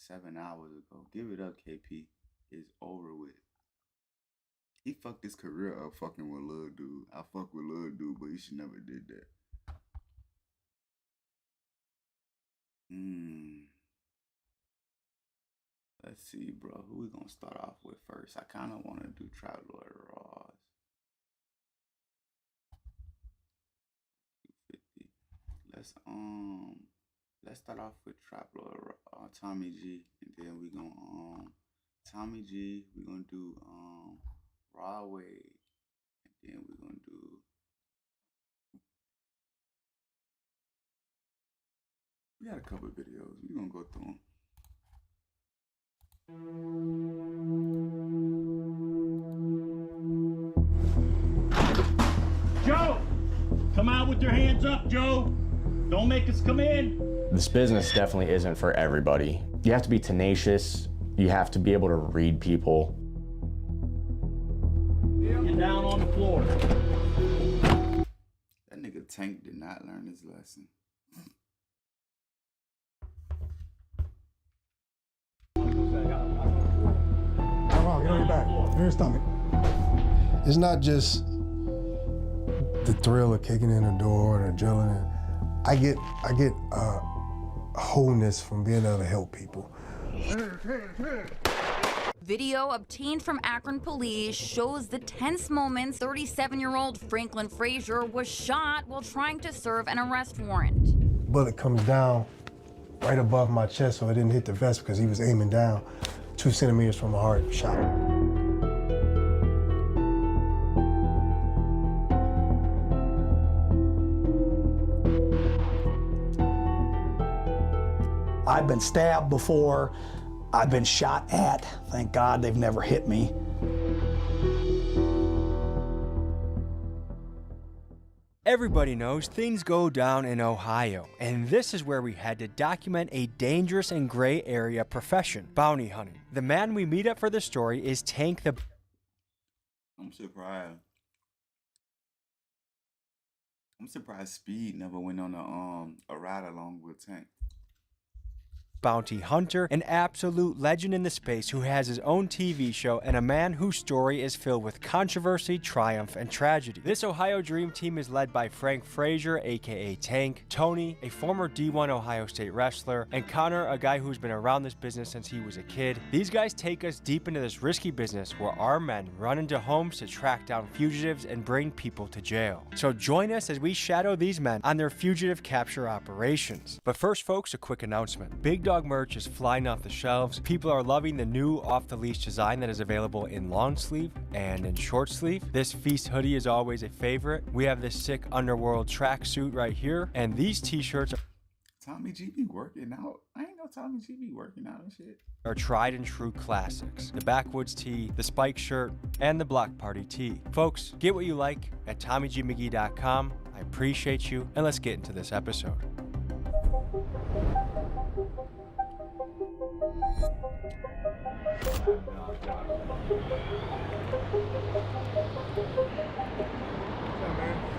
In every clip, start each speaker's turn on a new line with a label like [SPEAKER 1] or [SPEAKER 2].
[SPEAKER 1] 7 hours ago. Give it up, KP. It's over with. He fucked his career up fucking with Lil Dude. I fuck with Lil Dude, but he should never did that. Let's see, bro. Who we gonna start off with first? I kind of want to do Trap Lord Ross. 250. Let's start off with Trap Lord Tommy G, and then we gonna Tommy G. We gonna do Raw Wade, and then we gonna do. We got a couple of videos. We gonna go through them.
[SPEAKER 2] Joe! Come out with your hands up, Joe! Don't make us come in!
[SPEAKER 3] This business definitely isn't for everybody. You have to be tenacious. You have to be able to read people.
[SPEAKER 2] Get down on the floor.
[SPEAKER 1] That nigga Tank did not learn his lesson.
[SPEAKER 4] Get on your back, on your stomach. It's not just the thrill of kicking in a door and adrenaline. I get a wholeness from being able to help people.
[SPEAKER 5] Video obtained from Akron police shows the tense moments 37-year-old Franklin Frazier was shot while trying to serve an arrest warrant.
[SPEAKER 4] Bullet comes down right above my chest, so it didn't hit the vest because he was aiming down 2 centimeters from my heart, shot.
[SPEAKER 6] I've been stabbed before. I've been shot at. Thank God they've never hit me.
[SPEAKER 7] Everybody knows things go down in Ohio, and this is where we had to document a dangerous and gray area profession, bounty hunting. The man we meet up for the story is Tank the...
[SPEAKER 1] I'm surprised Speed never went on a ride along with Tank.
[SPEAKER 7] Bounty hunter, an absolute legend in the space who has his own TV show, and a man whose story is filled with controversy, triumph, and tragedy. This Ohio Dream Team is led by Frank Frazier, aka Tank, Tony, a former D1 Ohio State wrestler, and Connor, a guy who's been around this business since he was a kid. These guys take us deep into this risky business where our men run into homes to track down fugitives and bring people to jail. So join us as we shadow these men on their fugitive capture operations. But first, folks, a quick announcement. Big Dog merch is flying off the shelves. People are loving the new off-the-leash design that is available in long sleeve and in short sleeve. This Feast hoodie is always a favorite. We have this sick Underworld tracksuit right here, and these t-shirts
[SPEAKER 1] Tommy G be working out. I ain't know Tommy G be working out and shit.
[SPEAKER 7] Are tried and true classics. The Backwoods tee, the Spike shirt, and the Block Party tee. Folks, get what you like at TommyGMcGee.com. I appreciate you, and let's get into this episode.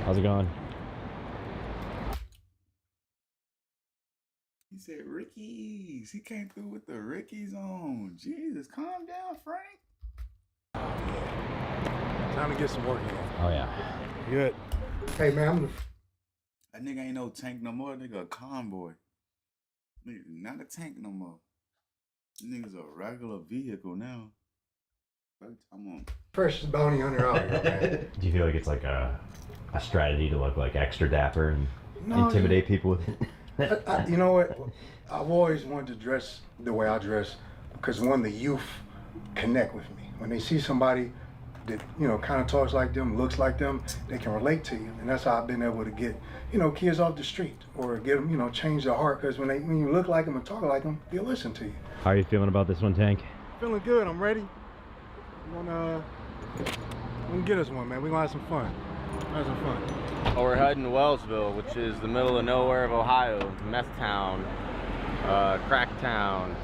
[SPEAKER 3] How's it going?
[SPEAKER 1] He said Ricky's. He came through with the Ricky's on. Jesus, calm down, Frank.
[SPEAKER 4] Time to get some work in.
[SPEAKER 3] Oh yeah.
[SPEAKER 4] Good. Hey man,
[SPEAKER 1] That nigga ain't no tank no more. Nigga a convoy. Nigga not a tank no more. Nigga's a regular vehicle now. I'm on.
[SPEAKER 4] Precious bounty hunter out here, man.
[SPEAKER 3] Do you feel like it's like a strategy to look like extra dapper and intimidate people with it?
[SPEAKER 4] You know what? I've always wanted to dress the way I dress because one, the youth connect with me. When they see somebody that, you know, kind of talks like them, looks like them, they can relate to you. And that's how I've been able to get, you know, kids off the street or get them, you know, change their heart. Because when you look like them and talk like them, they'll listen to you.
[SPEAKER 3] How are you feeling about this one, Tank?
[SPEAKER 4] Feeling good. I'm ready. We're gonna get us one, man. We're gonna have some fun. Have some fun.
[SPEAKER 8] Well, we're heading to Wellsville, which is the middle of nowhere of Ohio, meth town, crack town.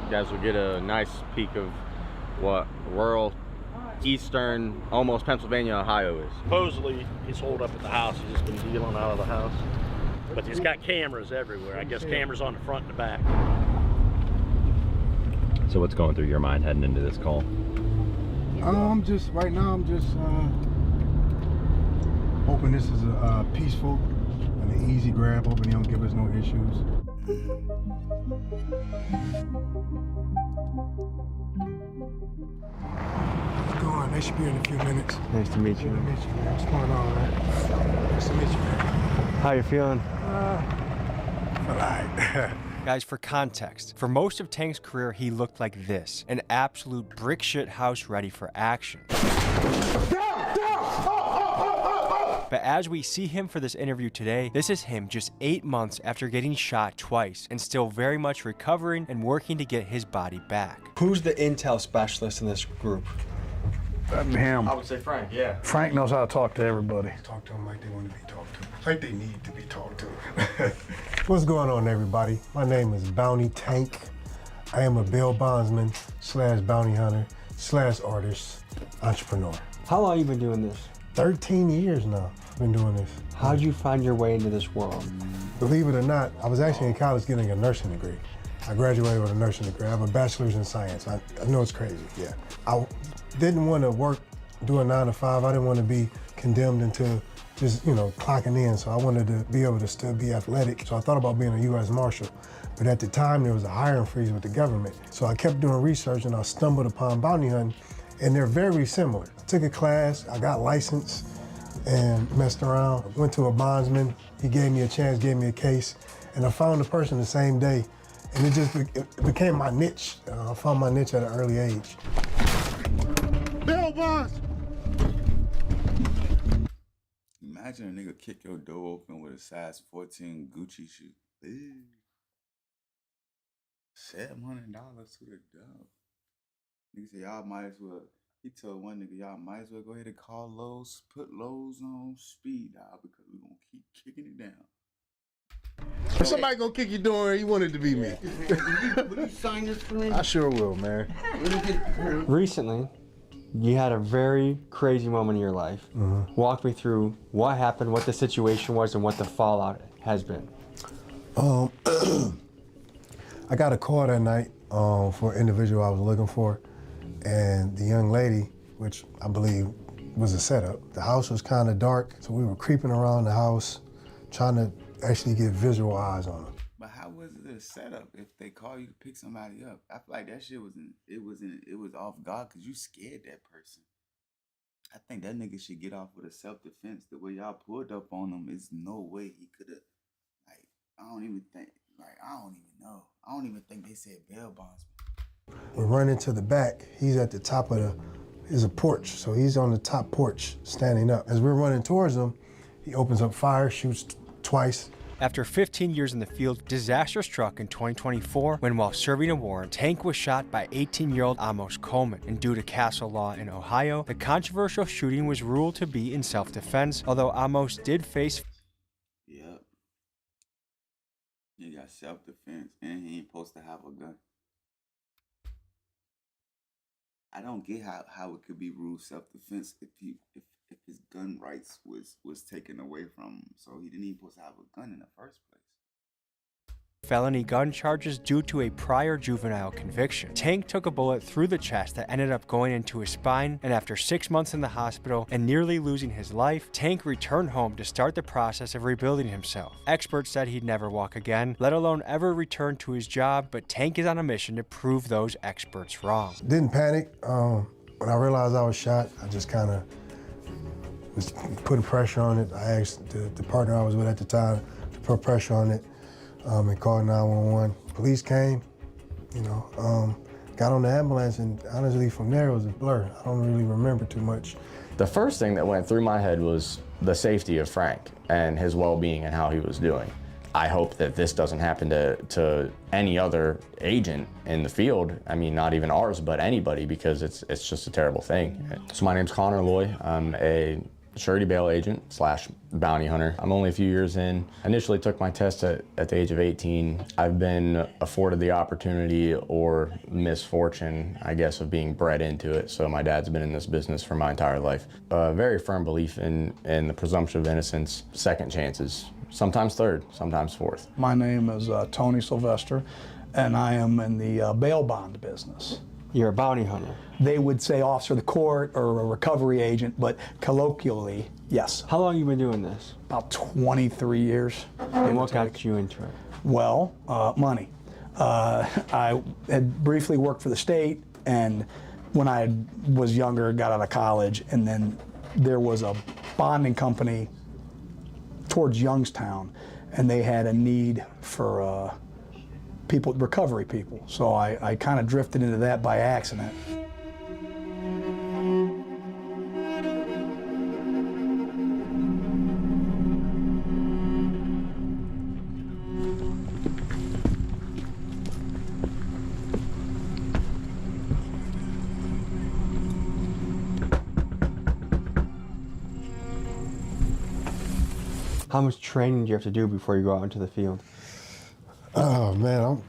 [SPEAKER 8] You guys will get a nice peek of what rural, eastern, almost Pennsylvania, Ohio is.
[SPEAKER 2] Supposedly, he's holed up at the house. He's just been dealing out of the house. But he's got cameras everywhere. I guess cameras on the front and the back.
[SPEAKER 9] So what's going through your mind heading into this call?
[SPEAKER 4] Right now I'm just hoping this is a peaceful and an easy grab, hoping they don't give us no issues. What's going on? They should be in a few minutes.
[SPEAKER 7] Nice to meet you.
[SPEAKER 4] Nice to meet you, man. What's going on, man? Nice to meet you, man.
[SPEAKER 7] How you feeling?
[SPEAKER 4] All right.
[SPEAKER 7] Guys, for context, for most of Tank's career, he looked like this, an absolute brick shit house ready for action. But as we see him for this interview today, this is him just 8 months after getting shot twice and still very much recovering and working to get his body back.
[SPEAKER 10] Who's the intel specialist in this group?
[SPEAKER 6] Him.
[SPEAKER 8] I would say Frank, yeah.
[SPEAKER 6] Frank knows how to talk to everybody.
[SPEAKER 4] Talk to them like they want to be talked to, like they need to be talked to. What's going on, everybody? My name is Bounty Tank. I am a bail bondsman / bounty hunter / artist, entrepreneur.
[SPEAKER 10] How long have you been doing this?
[SPEAKER 4] 13 years now I've been doing this.
[SPEAKER 10] How'd you find your way into this world?
[SPEAKER 4] Believe it or not, I was actually in college getting a nursing degree. I graduated with a nursing degree. I have a bachelor's in science. I know it's crazy, yeah. I didn't want to work, do a 9 to 5. I didn't want to be condemned into just, clocking in. So I wanted to be able to still be athletic. So I thought about being a U.S. Marshal. But at the time, there was a hiring freeze with the government. So I kept doing research and I stumbled upon bounty hunting, and they're very similar. I took a class, I got licensed and messed around. Went to a bondsman, he gave me a chance, gave me a case, and I found the person the same day. And it became my niche. I found my niche at an early age.
[SPEAKER 1] Bail bonds! Imagine a nigga kick your door open with a size 14 Gucci shoe. Ew. $700 to the dub. Nigga said, y'all might as well. He told one nigga, y'all might as well go ahead and call Lowe's, put Lowe's on speed dial because we're going to keep kicking it down.
[SPEAKER 11] If somebody gonna kick your door, you want it to be me.
[SPEAKER 2] Will you sign this for me?
[SPEAKER 11] I sure will, man.
[SPEAKER 10] Recently, you had a very crazy moment in your life. Walk me through what happened, what the situation was, and what the fallout has been.
[SPEAKER 4] I got a call that night for an individual I was looking for, and the young lady, which I believe was a setup. The house was kind of dark, so we were creeping around the house, trying to actually get visual eyes on them.
[SPEAKER 1] But how was it a setup if they call you to pick somebody up? I feel like that shit was off guard because you scared that person. I think that nigga should get off with a self-defense. The way y'all pulled up on him, is no way he could have, I don't even know. I don't even think they said bail bondsman.
[SPEAKER 4] We run into the back. He's at the top of there's a porch, so he's on the top porch, standing up. As we're running towards him, he opens up fire, shoots twice.
[SPEAKER 7] After 15 years in the field, disaster struck in 2024 when, while serving a warrant, Tank was shot by 18-year-old Amos Coleman. And due to castle law in Ohio, the controversial shooting was ruled to be in self-defense, although Amos did face...
[SPEAKER 1] Yep. He got self-defense, and he ain't supposed to have a gun. I don't get how it could be ruled self-defense if his gun rights was taken away from him, so he didn't even supposed to have a gun in the first place.
[SPEAKER 7] felony gun charges due to a prior juvenile conviction. Tank took a bullet through the chest that ended up going into his spine, and after 6 months in the hospital and nearly losing his life, Tank returned home to start the process of rebuilding himself. Experts said he'd never walk again, let alone ever return to his job, but Tank is on a mission to prove those experts wrong.
[SPEAKER 4] Didn't panic. When I realized I was shot, I just kind of was putting pressure on it. I asked the partner I was with at the time to put pressure on it, and called 911. Police came, got on the ambulance, and honestly, from there it was a blur. I don't really remember too much.
[SPEAKER 3] The first thing that went through my head was the safety of Frank and his well-being and how he was doing. I hope that this doesn't happen to any other agent in the field. I mean, not even ours, but anybody, because it's just a terrible thing. So my name's Connor Loy. I'm a surety bail agent / bounty hunter. I'm only a few years in. I initially took my test at the age of 18. I've been afforded the opportunity or misfortune, I guess, of being bred into it. So my dad's been in this business for my entire life. A very firm belief in the presumption of innocence, second chances. Sometimes third, sometimes fourth.
[SPEAKER 6] My name is Tony Sylvester, and I am in the bail bond business.
[SPEAKER 10] You're a bounty hunter.
[SPEAKER 6] They would say officer of the court or a recovery agent, but colloquially, yes.
[SPEAKER 10] How long have you been doing this?
[SPEAKER 6] About 23 years.
[SPEAKER 10] And what got you into it?
[SPEAKER 6] Well, money. I had briefly worked for the state, and when I was younger, got out of college, and then there was a bonding company towards Youngstown, and they had a need for people, recovery people. So I kind of drifted into that by accident.
[SPEAKER 10] How much training do you have to do before you go out into the field?
[SPEAKER 11] Oh man,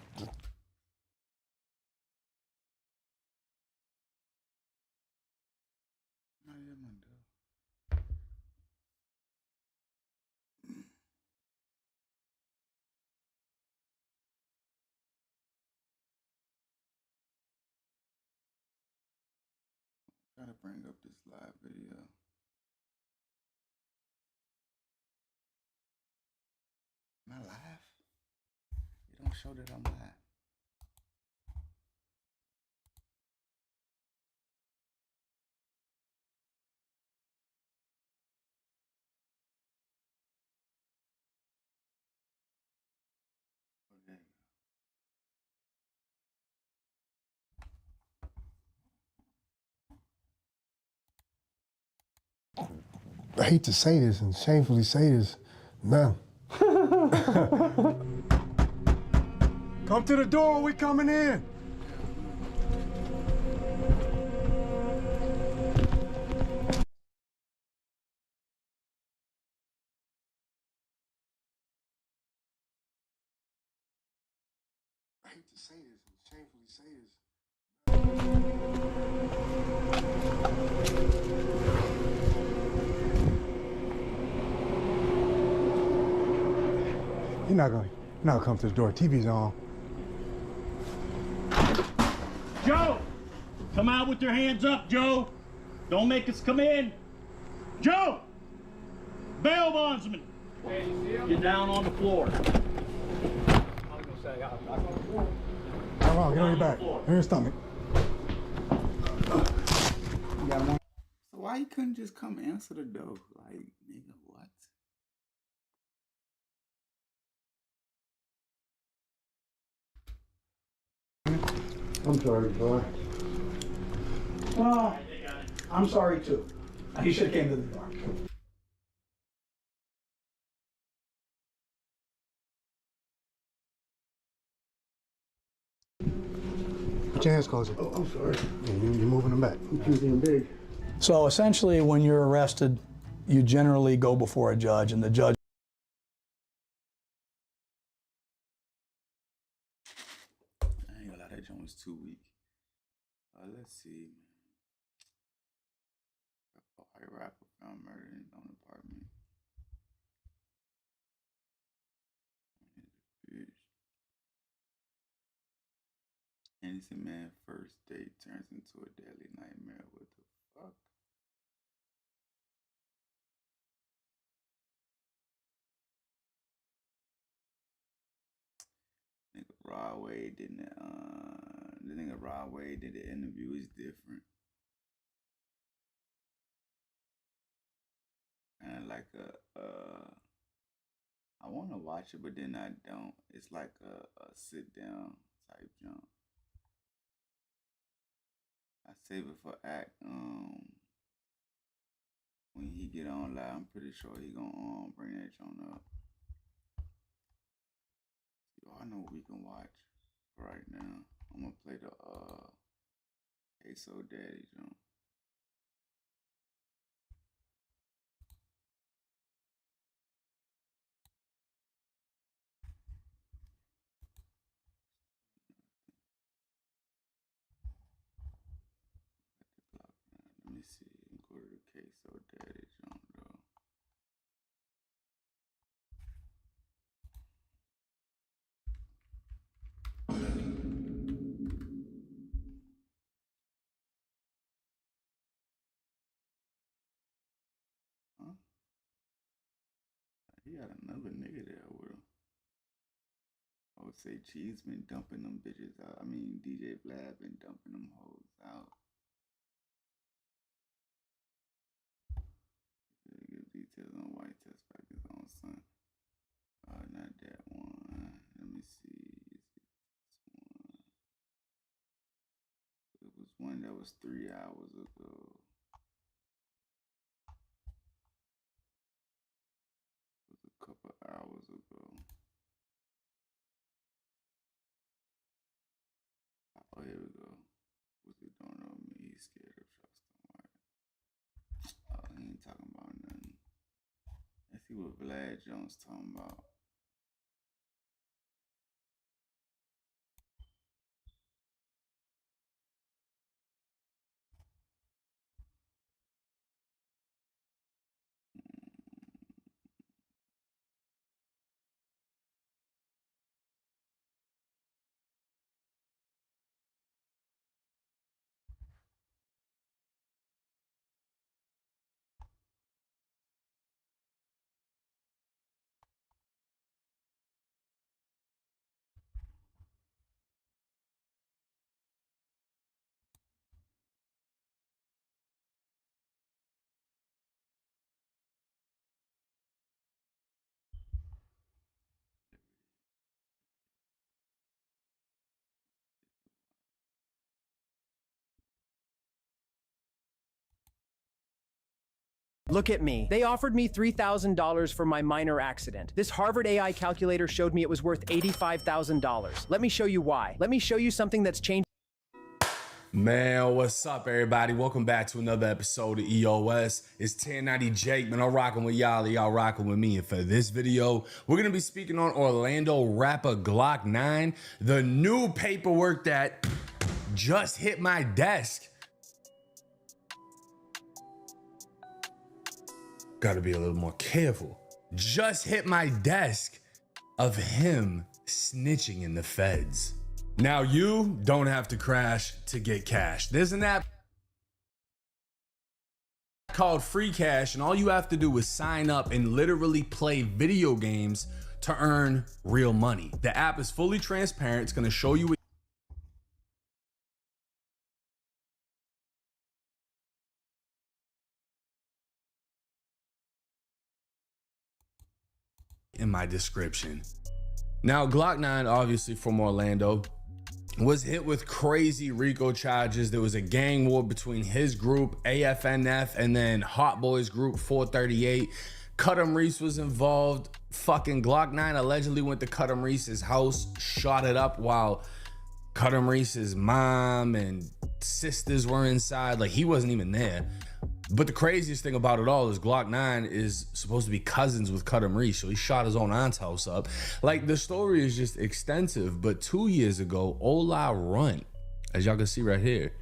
[SPEAKER 1] Try to bring up this live video. Am I live? It don't show that I'm live. Okay.
[SPEAKER 11] I hate to say this and shamefully say this, none.
[SPEAKER 4] Come to the door, we coming in. I hate to say this and shamefully say this. You're not gonna come to the door. TV's on.
[SPEAKER 2] Joe! Come out with your hands up, Joe! Don't make us come in! Joe! Bail bondsman! Get down on the floor.
[SPEAKER 11] Come on, get on your back. On your stomach.
[SPEAKER 1] So why you couldn't just come answer the door? Like, nigga, what?
[SPEAKER 4] I'm sorry, boy.
[SPEAKER 6] Well, I'm sorry too. He should have came to the door.
[SPEAKER 11] Put your hands closer.
[SPEAKER 4] Oh, I'm sorry.
[SPEAKER 11] Yeah, you're moving them back.
[SPEAKER 4] You're being big.
[SPEAKER 6] So essentially, when you're arrested, you generally go before a judge, and the judge.
[SPEAKER 1] I ain't gonna lie, that joint was too weak. Let's see. White rapper found murdered in his own apartment. Innocent man first date turns into a deadly nightmare. What the fuck? Nigga Rod Wade didn't. The nigga Rod Wade did the interview. It's different. Kind of like I want to watch it, but then I don't. It's like a sit down type jump. I save it for act. When he get on live, I'm pretty sure he gonna bring that joint up. Yo, I know what we can watch right now. I'm gonna play the Queso Daddy jump. Let me see. Go to the Queso Daddy jump though. got another nigga there with him. I would say Cheese been dumping them bitches out. I mean, DJ Vlad been dumping them hoes out. Give details on white test back his own son. Not that one. Let me see. It was one that was 3 hours ago. It was a couple hours ago. Oh, here we go. What's he doing on me? He's scared of trust. Oh, he ain't talking about nothing. Let's see what Vlad Jones talking about.
[SPEAKER 12] Look at me. They offered me $3,000 for my minor accident. This Harvard AI calculator showed me it was worth $85,000. Let me show you why. Let me show you something that's changed.
[SPEAKER 13] Man, what's up, everybody? Welcome back to another episode of EOS. It's 1090 Jake, man. I'm rocking with y'all. Y'all rocking with me. And for this video, we're going to be speaking on Orlando rapper Glock 9, the new paperwork that just hit my desk. Gotta be a little more careful. Just hit my desk of him snitching in the feds. Now you don't have to crash to get cash. There's an app called Free Cash, and all you have to do is sign up and literally play video games to earn real money. The app is fully transparent. It's gonna show you in my description. Now, Glock 9, obviously from Orlando, was hit with crazy RICO charges. There was a gang war between his group, AFNF, and then Hot Boys group 438. Cutum Reese was involved. Fucking Glock 9 allegedly went to Cutum Reese's house, shot it up while Cutum Reese's mom and sisters were inside. Like, he wasn't even there. But the craziest thing about it all is Glock 9 is supposed to be cousins with Cutum Reese, so he shot his own aunt's house up. Like, the story is just extensive, but 2 years ago, Ola Runt, as y'all can see right here,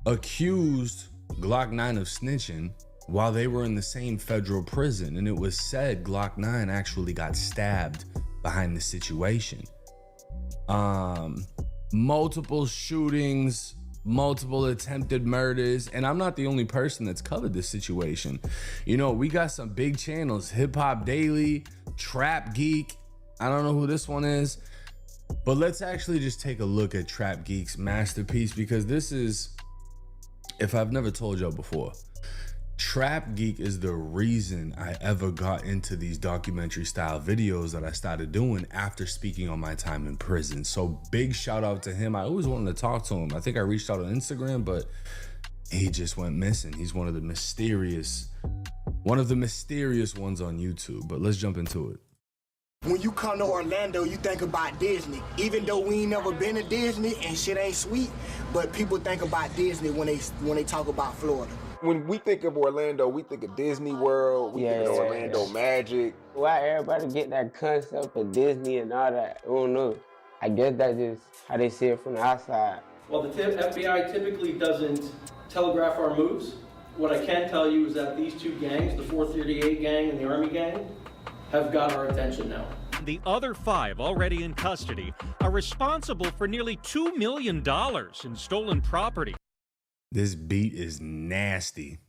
[SPEAKER 13] accused Glock 9 of snitching while they were in the same federal prison, and it was said Glock 9 actually got stabbed behind the situation. Multiple shootings, multiple attempted murders, and I'm not the only person that's covered this situation. You know, we got some big channels, Hip Hop Daily, Trap Geek. I don't know who this one is, but let's actually just take a look at Trap Geek's masterpiece, because this is, if I've never told y'all before, Trap Geek is the reason I ever got into these documentary style videos that I started doing after speaking on my time in prison. So big shout out to him. I always wanted to talk to him. I think I reached out on Instagram, but he just went missing. He's one of the mysterious ones on YouTube. But let's jump into it.
[SPEAKER 14] When you come to Orlando, you think about Disney. Even though we ain't never been to Disney and shit ain't sweet, but people think about Disney when they talk about Florida.
[SPEAKER 11] When we think of Orlando, we think of Disney World, we think of Orlando Magic.
[SPEAKER 15] Why everybody get that concept of Disney and all that? I don't know. I guess that's just how they see it from the outside.
[SPEAKER 16] Well, the FBI typically doesn't telegraph our moves. What I can tell you is that these two gangs, the 438 gang and the Army gang, have got our attention now.
[SPEAKER 17] The other 5 already in custody are responsible for nearly $2 million in stolen property.
[SPEAKER 13] This beat is nasty.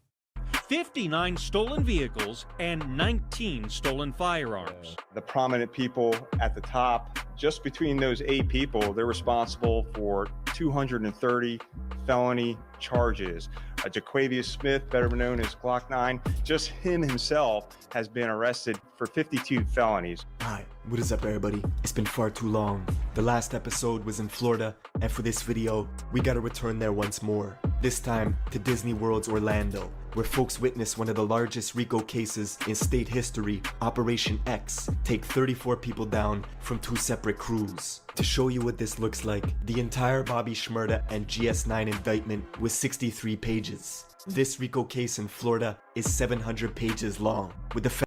[SPEAKER 17] 59 stolen vehicles, and 19 stolen firearms.
[SPEAKER 18] The prominent people at the top, just between those 8 people, they're responsible for 230 felony charges. Jaquavius Smith, better known as Glock 9, just him himself has been arrested for 52 felonies.
[SPEAKER 19] Hi, what is up everybody? It's been far too long. The last episode was in Florida, and for this video, we gotta return there once more. This time to Disney World's Orlando, where folks witnessed one of the largest RICO cases in state history, Operation X, take 34 people down from 2 separate crews. To show you what this looks like, the entire Bobby Shmurda and GS9 indictment was 63 pages. This RICO case in Florida is 700 pages long, with the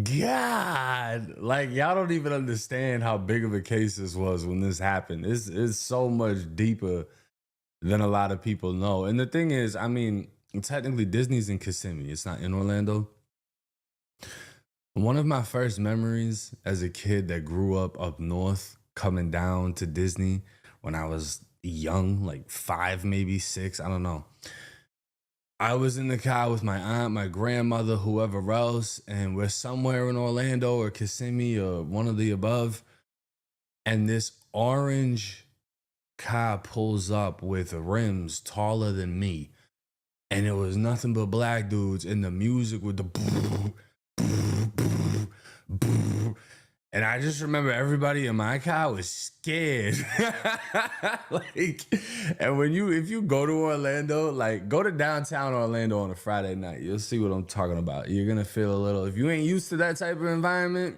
[SPEAKER 13] God, like y'all don't even understand how big of a case this was when this happened. It's so much deeper than a lot of people know. And the thing is, I mean, technically Disney's in Kissimmee. It's not in Orlando. One of my first memories as a kid that grew up north, coming down to Disney when I was young, like 5, maybe 6, I don't know. I was in the car with my aunt, my grandmother, whoever else, and we're somewhere in Orlando or Kissimmee or one of the above. And this orange car pulls up with rims taller than me. And it was nothing but black dudes, and the music with the boo, boo, boo, boo. And I just remember everybody in my car was scared. Like, and if you go to Orlando, like go to downtown Orlando on a Friday night, you'll see what I'm talking about. You're gonna feel a little, if you ain't used to that type of environment,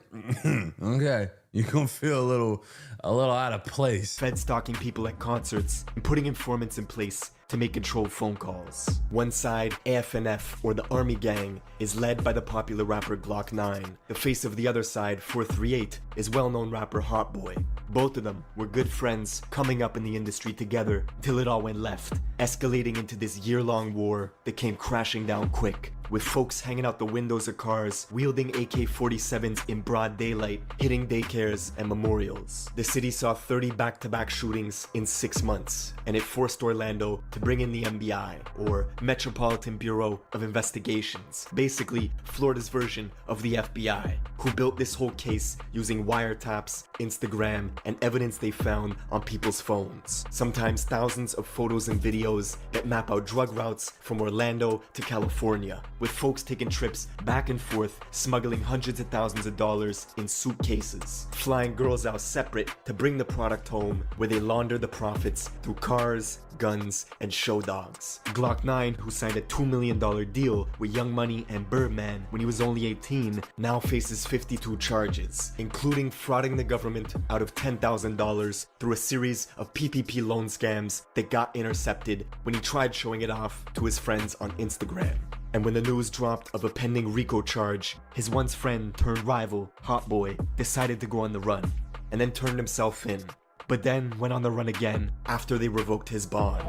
[SPEAKER 13] okay, you're gonna feel a little out of place.
[SPEAKER 19] Fed stalking people at concerts and putting informants in place to make controlled phone calls. One side, AFNF, or the Army Gang, is led by the popular rapper Glock 9. The face of the other side, 438, is well-known rapper Hot Boy. Both of them were good friends coming up in the industry together till it all went left, escalating into this year-long war that came crashing down quick, with folks hanging out the windows of cars, wielding AK-47s in broad daylight, hitting daycares and memorials. The city saw 30 back-to-back shootings in 6 months, and it forced Orlando to bring in the MBI, or Metropolitan Bureau of Investigations, basically Florida's version of the FBI, who built this whole case using wiretaps, Instagram, and evidence they found on people's phones. Sometimes thousands of photos and videos that map out drug routes from Orlando to California, with folks taking trips back and forth, smuggling hundreds of thousands of dollars in suitcases, flying girls out separate to bring the product home, where they launder the profits through cars, guns, and show dogs. Glock 9, who signed a $2 million deal with Young Money and Birdman when he was only 18, now faces 52 charges, including frauding the government out of $10,000 through a series of PPP loan scams that got intercepted when he tried showing it off to his friends on Instagram. And when the news dropped of a pending RICO charge, his once friend turned rival, Hot Boy, decided to go on the run, and then turned himself in, but then went on the run again after they revoked his bond.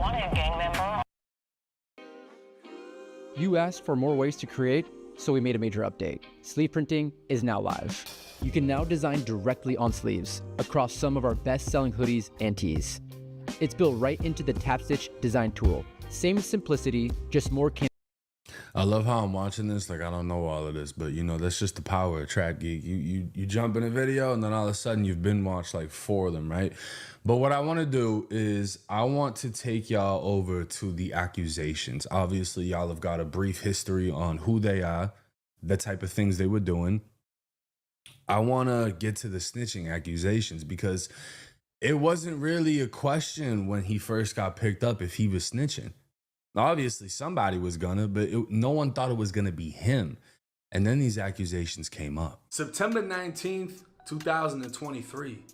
[SPEAKER 20] You asked for more ways to create, so we made a major update. Sleeve printing is now live. You can now design directly on sleeves across some of our best-selling hoodies and tees. It's built right into the TapStitch design tool. Same simplicity, just more
[SPEAKER 13] I love how I'm watching this. Like, I don't know all of this, but you know, that's just the power of Trap Geek. You jump in a video and then all of a sudden you've been watched like 4 of them, right? But what I want to do is I want to take y'all over to the accusations. Obviously, y'all have got a brief history on who they are, the type of things they were doing. I want to get to the snitching accusations because it wasn't really a question when he first got picked up if he was snitching. Obviously, somebody was gonna, but no one thought it was gonna be him. And then these accusations came up.
[SPEAKER 21] September 19th, 2023.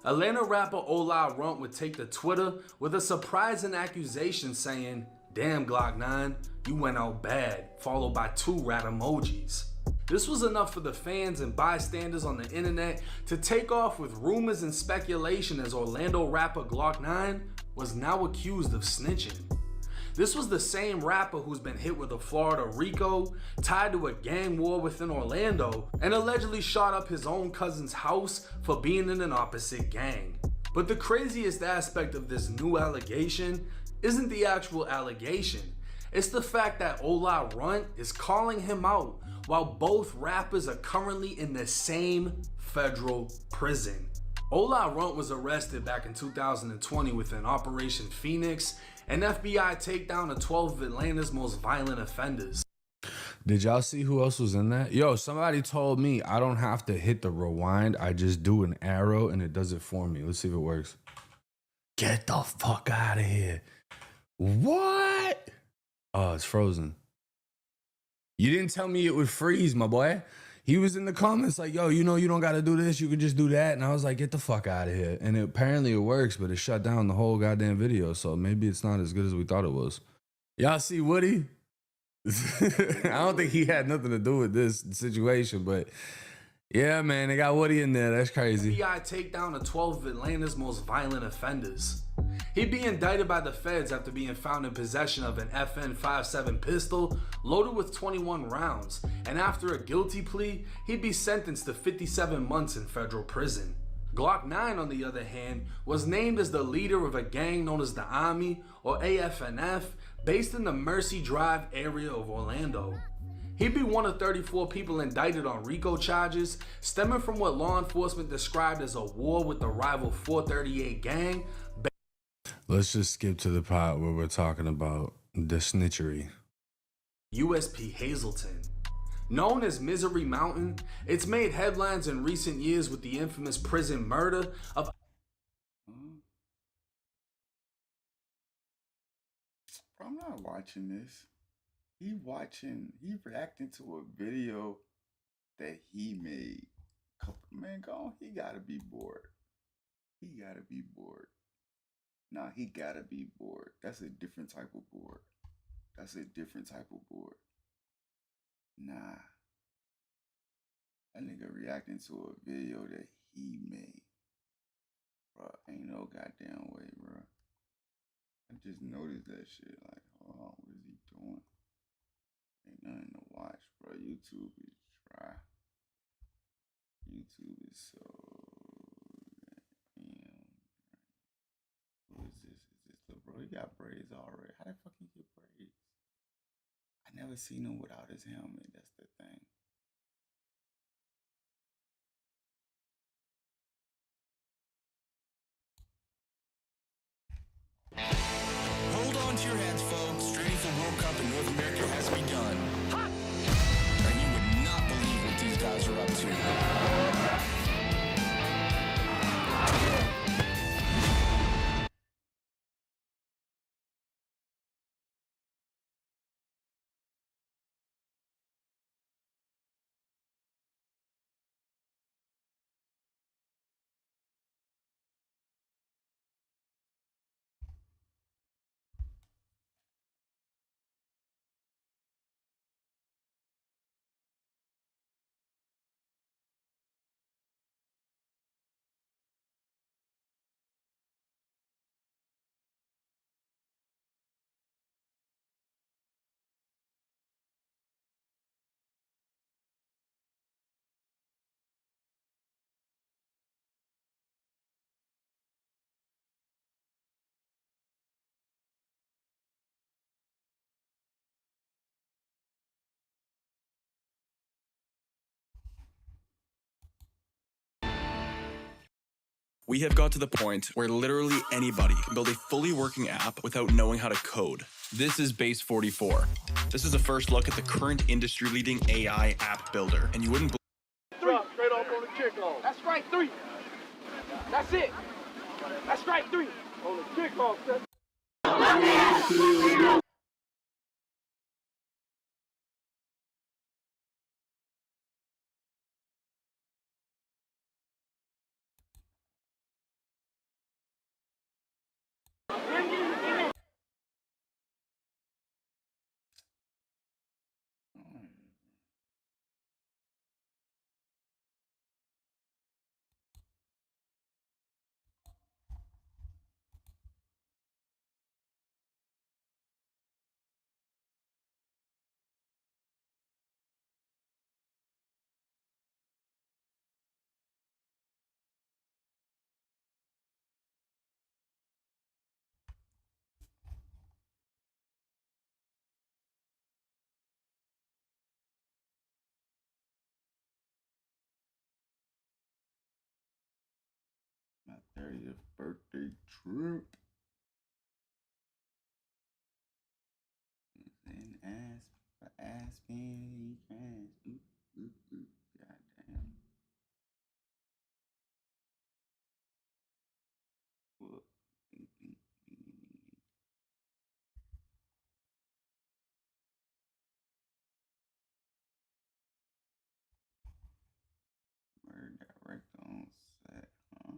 [SPEAKER 21] Atlanta rapper Ola Runt would take to Twitter with a surprising accusation saying, "Damn Glock 9, you went out bad," followed by 2 rat emojis. This was enough for the fans and bystanders on the internet to take off with rumors and speculation as Orlando rapper Glock 9 was now accused of snitching. This was the same rapper who's been hit with a Florida RICO, tied to a gang war within Orlando, and allegedly shot up his own cousin's house for being in an opposite gang. But the craziest aspect of this new allegation isn't the actual allegation, It's the fact that Ola Runt is calling him out while both rappers are currently in the same federal prison. Ola Runt was arrested back in 2020 within Operation Phoenix, an FBI takedown of 12 of Atlanta's most violent offenders.
[SPEAKER 13] Did y'all see who else was in that? Yo, somebody told me I don't have to hit the rewind. I just do an arrow and it does it for me. Let's see if it works. Get the fuck out of here. What? Oh, it's frozen. You didn't tell me it would freeze, my boy. He was in the comments like, yo, you know you don't got to do this. You can just do that. And I was like, get the fuck out of here. And apparently it works, but it shut down the whole goddamn video. So maybe it's not as good as we thought it was. Y'all see Woody? I don't think he had nothing to do with this situation, but yeah, man, they got Woody in there. That's crazy.
[SPEAKER 21] FBI takedown of 12 of Atlanta's most violent offenders. He'd be indicted by the feds after being found in possession of an FN-57 pistol loaded with 21 rounds, and after a guilty plea, he'd be sentenced to 57 months in federal prison. Glock 9, on the other hand, was named as the leader of a gang known as the Army, or AFNF, based in the Mercy Drive area of Orlando. He'd be one of 34 people indicted on RICO charges, stemming from what law enforcement described as a war with the rival 438 gang.
[SPEAKER 13] Let's just skip to the part where we're talking about the snitchery.
[SPEAKER 21] USP Hazleton. Known as Misery Mountain, it's made headlines in recent years with the infamous prison murder of...
[SPEAKER 1] Bro, I'm not watching this. He reacting to a video that he made. Man, go on. He gotta be bored. He gotta be bored. Nah, he gotta be bored. That's a different type of bored. That's a different type of bored. Nah. That nigga reacting to a video that he made. Bro, ain't no goddamn way, bro. I just noticed that shit. Like, hold on, what is he doing? Ain't nothing to watch, bro. YouTube is dry. YouTube is so damn. Who is this? Is this the bro? He got braids already. How the fuck he get braids? I never seen him without his helmet. That's the thing.
[SPEAKER 5] Hold on to your hats, folks. Training for World Cup in North America has begun. And you would not believe what these guys are up to.
[SPEAKER 22] We have got to the point where literally anybody can build a fully working app without knowing how to code. This is Base 44. This is a first look at the current industry-leading AI app builder, and you wouldn't
[SPEAKER 2] Drop straight off on the kickoff. That's strike three. That's it. That's strike three. On the kickoff.
[SPEAKER 1] 30th birthday trip. And Aspen, crash. Goddamn. Whoop. Murder direct on set, huh?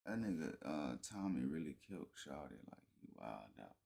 [SPEAKER 1] That nigga Tommy really killed Shawty, like he wilded out.